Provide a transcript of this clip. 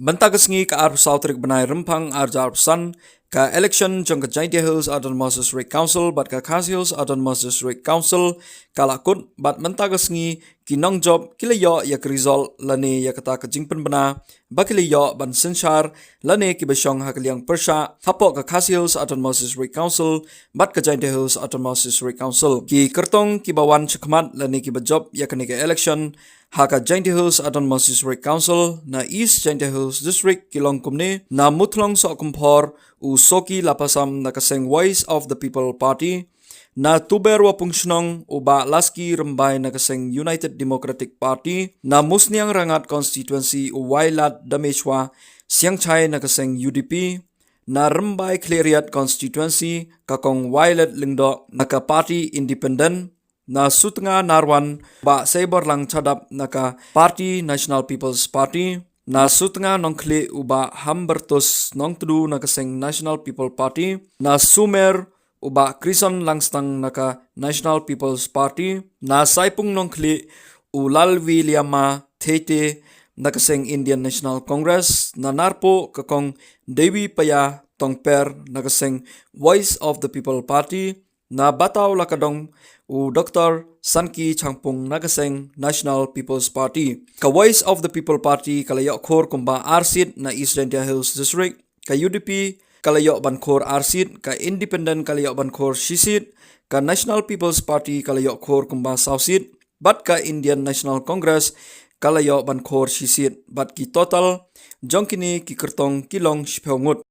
Bentagasngi ka ar Southrik benai rempang ar jarsan ka election jong ka Jaintia Hills Autonomous District Council bat ka Khas Hills Autonomous District Council kalakut bat Bentagasngi kinong job kilayo yak result lane yakata ka jingpen bena bakiliyo ban sensar lane ki besyong hakliang persha hapok ka Khas Hills Autonomous District Council bat ka Jaintia Hills Autonomous District Council ki kertong ki bawan chakmat lane ki bejob yakani ka election haka Jaintia Hills Autonomous District Council na East Jaintia Hills District kilong kumne na mutlong so kumpor u soki lapasam na kaseng Voice of the People Party na tuber wa pungshnong uba laski rembay na kaseng United Democratic Party na musniang rangat constituency u wailat dameshwa siang chai na kaseng UDP na rembay Cleriat constituency kakong wailat lingdo naka party independent na sutnga narwan ba saber lang chadap naka Party National People's Party na sutnga nongkli uba Hambertus nongtudu naka seng National People Party na sumer uba Krison langstang naka National People's Party na saipung nongkli ulal Williama Tete naka seng Indian National Congress na narpo kakong Dewi Paya Tongper naka seng Voice of the People Party na bataw lakadong u Dr. Sanki Changpung nagaseng National People's Party. Ka Voice of the People Party kalayo khor kumba arsit na East Jaintia Hills District. Ka UDP kalayo ban khor arsit. Ka Independent kalayo ban khor shisit. Ka National People's Party kalayo khor kumba sausit. Bat ka Indian National Congress kalayo ban khor shisit. Bat ki total jongkini ki kertong kilong shpeongut.